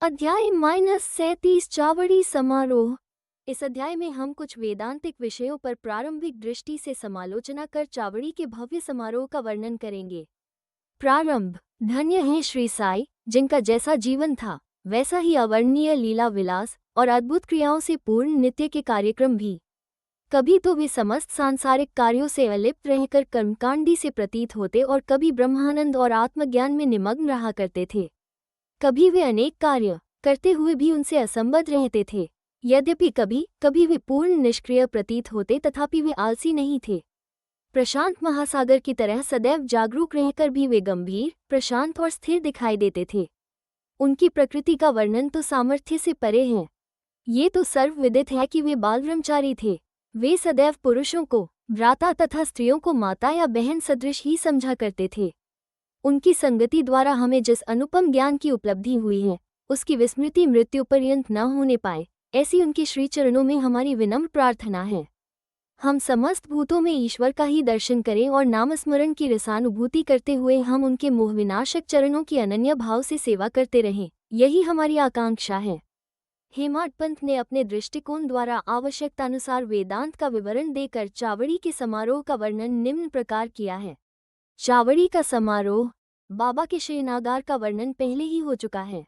अध्याय -37 चावड़ी समारोह। इस अध्याय में हम कुछ वेदांतिक विषयों पर प्रारंभिक दृष्टि से समालोचना कर चावड़ी के भव्य समारोह का वर्णन करेंगे। प्रारंभ। धन्य हैं श्री साई, जिनका जैसा जीवन था वैसा ही अवर्णनीय लीला विलास और अद्भुत क्रियाओं से पूर्ण नित्य के कार्यक्रम भी। कभी तो वे समस्त सांसारिक कार्यों से अलिप्त रहकर कर्मकांडी से प्रतीत होते और कभी ब्रह्मानंद और आत्मज्ञान में निमग्न रहा करते थे। कभी वे अनेक कार्य करते हुए भी उनसे असंबद्ध रहते थे। यद्यपि कभी कभी वे पूर्ण निष्क्रिय प्रतीत होते, तथापि वे आलसी नहीं थे। प्रशांत महासागर की तरह सदैव जागरूक रहकर भी वे गंभीर, प्रशांत और स्थिर दिखाई देते थे। उनकी प्रकृति का वर्णन तो सामर्थ्य से परे है। ये तो सर्वविदित है कि वे बाल ब्रह्मचारी थे। वे सदैव पुरुषों को भ्राता तथा स्त्रियों को माता या बहन सदृश ही समझा करते थे। उनकी संगति द्वारा हमें जिस अनुपम ज्ञान की उपलब्धि हुई है, उसकी विस्मृति मृत्यु पर्यंत न होने पाए, ऐसी उनके श्रीचरणों में हमारी विनम्र प्रार्थना है। हम समस्त भूतों में ईश्वर का ही दर्शन करें और नामस्मरण की रसानुभूति करते हुए हम उनके मोहविनाशक चरणों की अनन्य भाव से सेवा करते रहें, यही हमारी आकांक्षा है। हेमाड पंत ने अपने दृष्टिकोण द्वारा आवश्यकतानुसार वेदांत का विवरण देकर चावड़ी के समारोह का वर्णन निम्न प्रकार किया है। चावड़ी का समारोह। बाबा के शयनागार का वर्णन पहले ही हो चुका है।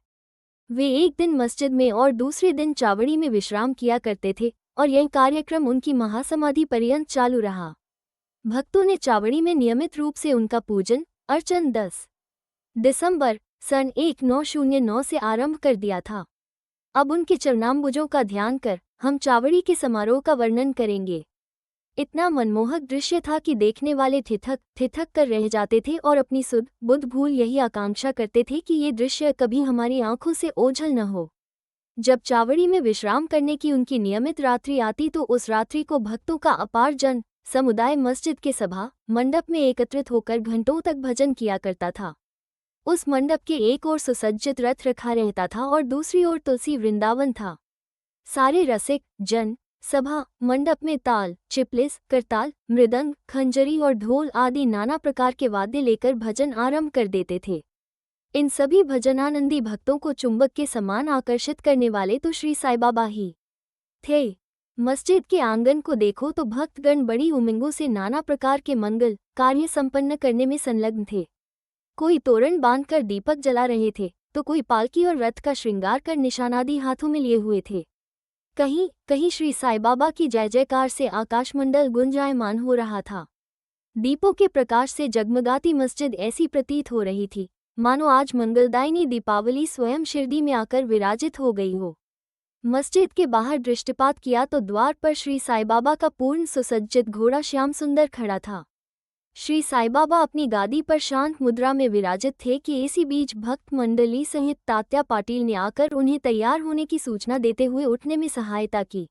वे एक दिन मस्जिद में और दूसरे दिन चावड़ी में विश्राम किया करते थे और यह कार्यक्रम उनकी महासमाधि पर्यंत चालू रहा। भक्तों ने चावड़ी में नियमित रूप से उनका पूजन अर्चन 10 दिसंबर सन 1909 से आरंभ कर दिया था। अब उनके चरणाम्बुजों का ध्यान कर हम चावड़ी के समारोह का वर्णन करेंगे। इतना मनमोहक दृश्य था कि देखने वाले ठिठक कर रह जाते थे और अपनी सुध बुध भूल यही आकांक्षा करते थे कि ये दृश्य कभी हमारी आंखों से ओझल न हो। जब चावड़ी में विश्राम करने की उनकी नियमित रात्रि आती तो उस रात्रि को भक्तों का अपार जन समुदाय मस्जिद के सभा मंडप में एकत्रित होकर घंटों तक भजन किया करता था। उस मंडप के एक ओर सुसज्जित रथ रखा रहता था और दूसरी ओर तुलसी वृंदावन था। सारे रसिक जन सभा मंडप में ताल, चिपलिस, करताल, मृदंग, खंजरी और ढोल आदि नाना प्रकार के वाद्य लेकर भजन आरंभ कर देते थे। इन सभी भजनानंदी भक्तों को चुंबक के समान आकर्षित करने वाले तो श्री साई बाबा ही थे। मस्जिद के आंगन को देखो तो भक्तगण बड़ी उमंगों से नाना प्रकार के मंगल कार्य संपन्न करने में संलग्न थे। कोई तोरण बांधकर दीपक जला रहे थे तो कोई पालकी और रथ का श्रृंगार कर निशानादि हाथों में लिए हुए थे। कहीं कहीं श्री साई बाबा की जय जयकार से आकाशमंडल गुंजायमान हो रहा था। दीपों के प्रकाश से जगमगाती मस्जिद ऐसी प्रतीत हो रही थी मानो आज मंगलदायिनी दीपावली स्वयं शिरडी में आकर विराजित हो गई हो। मस्जिद के बाहर दृष्टिपात किया तो द्वार पर श्री साई बाबा का पूर्ण सुसज्जित घोड़ा श्याम सुंदर खड़ा था। श्री साई बाबा अपनी गादी पर शांत मुद्रा में विराजित थे कि इसी बीच भक्त मंडली सहित तात्या पाटिल ने आकर उन्हें तैयार होने की सूचना देते हुए उठने में सहायता की।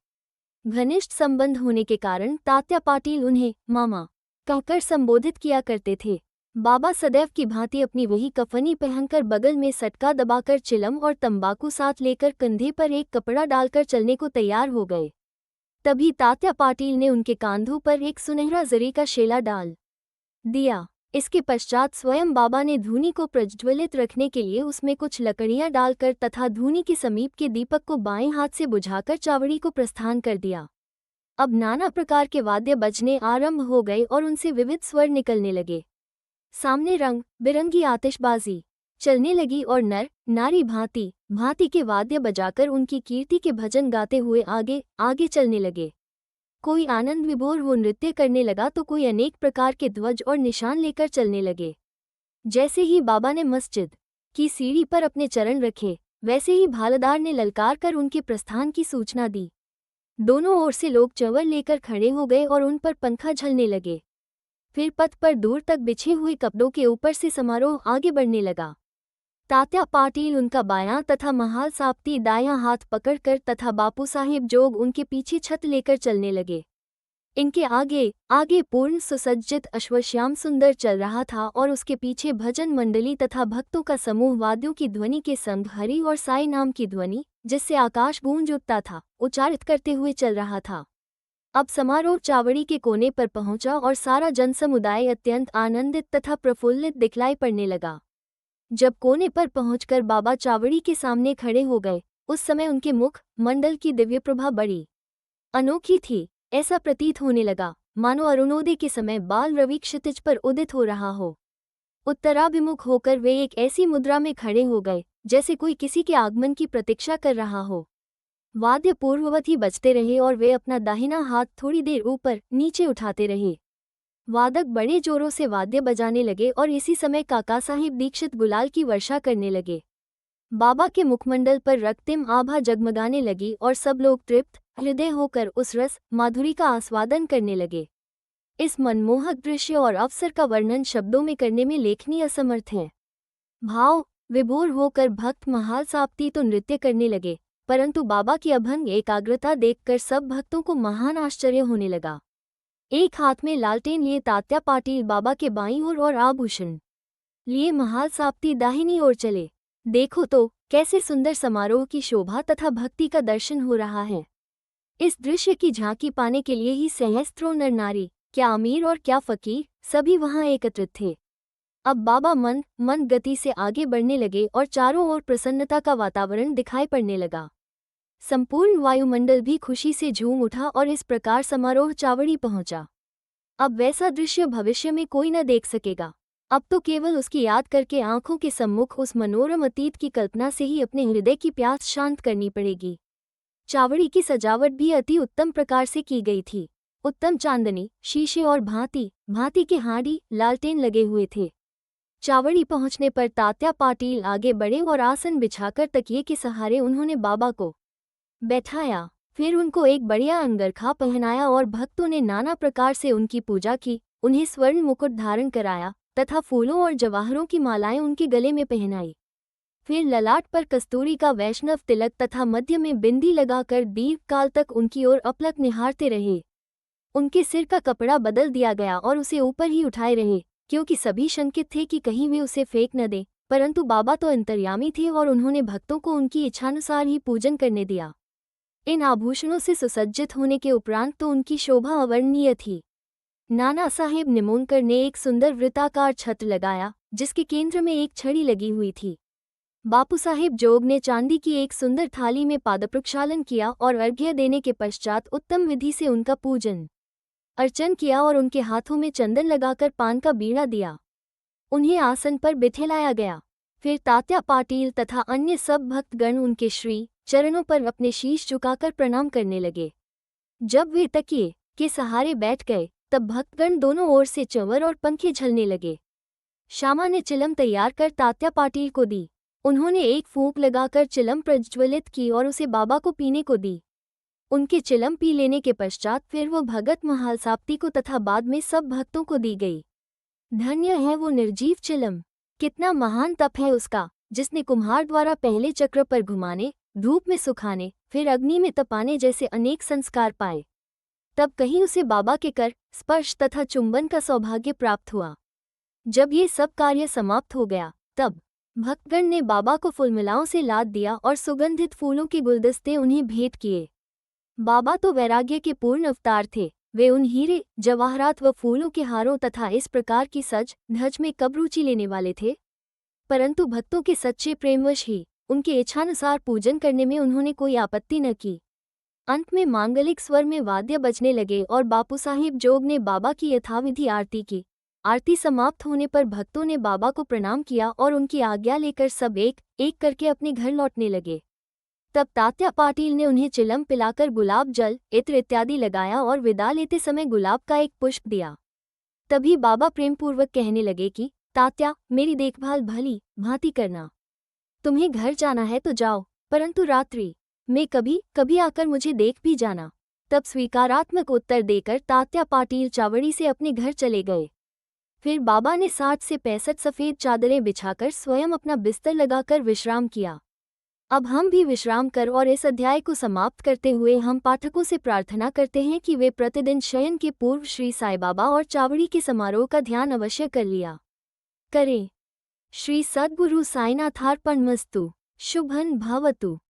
घनिष्ठ संबंध होने के कारण तात्या पाटिल उन्हें मामा कहकर संबोधित किया करते थे। बाबा सदैव की भांति अपनी वही कफनी पहनकर बगल में सटका दबाकर चिलम और तंबाकू साथ लेकर कंधे पर एक कपड़ा डालकर चलने को तैयार हो गए। तभी तात्या पाटिल ने उनके कांधों पर एक सुनहरा जरी का शेला डाल दिया। इसके पश्चात स्वयं बाबा ने धूनी को प्रज्वलित रखने के लिए उसमें कुछ लकड़ियां डालकर तथा धूनी के समीप के दीपक को बाएं हाथ से बुझाकर चावड़ी को प्रस्थान कर दिया। अब नाना प्रकार के वाद्य बजने आरंभ हो गए और उनसे विविध स्वर निकलने लगे। सामने रंग बिरंगी आतिशबाजी चलने लगी और नर नारी भांति भांति के वाद्य बजाकर उनकी कीर्ति के भजन गाते हुए आगे आगे चलने लगे। कोई आनंद विभोर हो नृत्य करने लगा तो कोई अनेक प्रकार के ध्वज और निशान लेकर चलने लगे। जैसे ही बाबा ने मस्जिद की सीढ़ी पर अपने चरण रखे, वैसे ही भालदार ने ललकार कर उनके प्रस्थान की सूचना दी। दोनों ओर से लोग चंवर लेकर खड़े हो गए और उन पर पंखा झलने लगे। फिर पथ पर दूर तक बिछे हुए कपड़ों के ऊपर से समारोह आगे बढ़ने लगा। तात्या पाटिल उनका बायां तथा महाल साप्ती दायां हाथ पकड़कर तथा बापू साहिब जोग उनके पीछे छत लेकर चलने लगे। इनके आगे आगे पूर्ण सुसज्जित अश्वश्याम सुंदर चल रहा था और उसके पीछे भजन मंडली तथा भक्तों का समूह वाद्यों की ध्वनि के संग हरि और साई नाम की ध्वनि, जिससे आकाश गूंज उठता था, उच्चारित करते हुए चल रहा था। अब समारोह चावड़ी के कोने पर पहुंचा और सारा जनसमुदाय अत्यंत आनंदित तथा प्रफुल्लित दिखलाई पड़ने लगा। जब कोने पर पहुंचकर बाबा चावड़ी के सामने खड़े हो गए, उस समय उनके मुख मंडल की दिव्य प्रभा बड़ी अनोखी थी। ऐसा प्रतीत होने लगा मानो अरुणोदय के समय बाल रवि क्षितिज पर उदित हो रहा हो। उत्तराभिमुख होकर वे एक ऐसी मुद्रा में खड़े हो गए जैसे कोई किसी के आगमन की प्रतीक्षा कर रहा हो। वाद्य पूर्ववत ही बजते रहे और वे अपना दाहिना हाथ थोड़ी देर ऊपर नीचे उठाते रहे। वादक बड़े जोरों से वाद्य बजाने लगे और इसी समय काका साहिब दीक्षित गुलाल की वर्षा करने लगे। बाबा के मुखमंडल पर रक्तिम आभा जगमगाने लगी और सब लोग तृप्त हृदय होकर उस रस माधुरी का आस्वादन करने लगे। इस मनमोहक दृश्य और अवसर का वर्णन शब्दों में करने में लेखनी असमर्थ है। भाव विभोर होकर भक्त महाल साप्ती तो नृत्य करने लगे, परंतु बाबा की अभंग एकाग्रता देखकर सब भक्तों को महान आश्चर्य होने लगा। एक हाथ में लालटेन लिए तात्या पाटिल बाबा के बाईं ओर और आभूषण लिए महाल साप्ती दाहिनी ओर चले। देखो तो कैसे सुंदर समारोह की शोभा तथा भक्ति का दर्शन हो रहा है। इस दृश्य की झांकी पाने के लिए ही सहस्त्रों नर नारी, क्या अमीर और क्या फकीर, सभी वहां एकत्रित थे। अब बाबा मंद गति से आगे बढ़ने लगे और चारों ओर प्रसन्नता का वातावरण दिखाई पड़ने लगा। संपूर्ण वायुमंडल भी खुशी से झूम उठा और इस प्रकार समारोह चावड़ी पहुंचा। अब वैसा दृश्य भविष्य में कोई न देख सकेगा। अब तो केवल उसकी याद करके आंखों के सम्मुख उस मनोरम अतीत की कल्पना से ही अपने हृदय की प्यास शांत करनी पड़ेगी। चावड़ी की सजावट भी अति उत्तम प्रकार से की गई थी। उत्तम चांदनी, शीशे और भांति भांति के हांडी लालटेन लगे हुए थे। चावड़ी पहुंचने पर तात्या पाटिल आगे बढ़े और आसन बिछाकर तकिए के सहारे उन्होंने बाबा को बैठाया। फिर उनको एक बढ़िया अंगरखा पहनाया और भक्तों ने नाना प्रकार से उनकी पूजा की। उन्हें स्वर्ण मुकुट धारण कराया तथा फूलों और जवाहरों की मालाएं उनके गले में पहनाई। फिर ललाट पर कस्तूरी का वैष्णव तिलक तथा मध्य में बिंदी लगाकर दीर्घ काल तक उनकी ओर अपलक निहारते रहे। उनके सिर का कपड़ा बदल दिया गया और उसे ऊपर ही उठाए रहे, क्योंकि सभी शंकित थे कि कहीं वे उसे फेंक न दें, परंतु बाबा तो अंतर्यामी थे और उन्होंने भक्तों को उनकी इच्छानुसार ही पूजन करने दिया। इन आभूषणों से सुसज्जित होने के उपरांत तो उनकी शोभा अवर्णनीय थी। नाना साहेब निमोनकर ने एक सुंदर वृत्ताकार छत्र लगाया जिसके केंद्र में एक छड़ी लगी हुई थी। बापू साहेब जोग ने चांदी की एक सुंदर थाली में पादप्रक्षालन किया और अर्घ्य देने के पश्चात उत्तम विधि से उनका पूजन अर्चन किया और उनके हाथों में चंदन लगाकर पान का बीड़ा दिया। उन्हें आसन पर बिठलाया गया। फिर तात्या पाटिल तथा अन्य सब भक्तगण उनके श्री चरणों पर अपने शीश झुकाकर प्रणाम करने लगे। जब वे तकिए के सहारे बैठ गए तब भक्तगण दोनों ओर से चंवर और पंखे झलने लगे। श्यामा ने चिलम तैयार कर तात्या पाटिल को दी। उन्होंने एक फूंक लगाकर चिलम प्रज्वलित की और उसे बाबा को पीने को दी। उनके चिलम पी लेने के पश्चात फिर वो भगत महाल साप्ती को तथा बाद में सब भक्तों को दी गई। धन्य है वो निर्जीव चिलम, कितना महान तप है उसका, जिसने कुम्हार द्वारा पहले चक्र पर घुमाने, धूप में सुखाने, फिर अग्नि में तपाने जैसे अनेक संस्कार पाए। तब कहीं उसे बाबा के कर स्पर्श तथा चुंबन का सौभाग्य प्राप्त हुआ। जब ये सब कार्य समाप्त हो गया तब भक्तगण ने बाबा को फूलमिलाओं से लाद दिया और सुगंधित फूलों के गुलदस्ते उन्हें भेंट किए। बाबा तो वैराग्य के पूर्ण अवतार थे। वे उन हीरे जवाहरात व फूलों के हारों तथा इस प्रकार की सज धज में कब रुचि लेने वाले थे, परंतु भक्तों के सच्चे प्रेमवश ही उनके इच्छानुसार पूजन करने में उन्होंने कोई आपत्ति न की। अंत में मांगलिक स्वर में वाद्य बजने लगे और बापू साहिब जोग ने बाबा की यथाविधि आरती की। आरती समाप्त होने पर भक्तों ने बाबा को प्रणाम किया और उनकी आज्ञा लेकर सब एक एक करके अपने घर लौटने लगे। तब तात्या पाटिल ने उन्हें चिलम पिलाकर गुलाब जल इत्र इत्यादि लगाया और विदा लेते समय गुलाब का एक पुष्प दिया। तभी बाबा प्रेमपूर्वक कहने लगे कि तात्या, मेरी देखभाल भली भांति करना। तुम्हें घर जाना है तो जाओ, परंतु रात्रि में कभी कभी आकर मुझे देख भी जाना। तब स्वीकारात्मक उत्तर देकर तात्या पाटिल चावड़ी से अपने घर चले गए। फिर बाबा ने 60 से 65 सफ़ेद चादरें बिछाकर स्वयं अपना बिस्तर लगाकर विश्राम किया। अब हम भी विश्राम कर और इस अध्याय को समाप्त करते हुए हम पाठकों से प्रार्थना करते हैं कि वे प्रतिदिन शयन के पूर्व श्री साईं बाबा और चावड़ी के समारोह का ध्यान अवश्य कर लिया करें। श्री सद्गुरु साईनाथार्पणमस्तु। शुभं भवतु।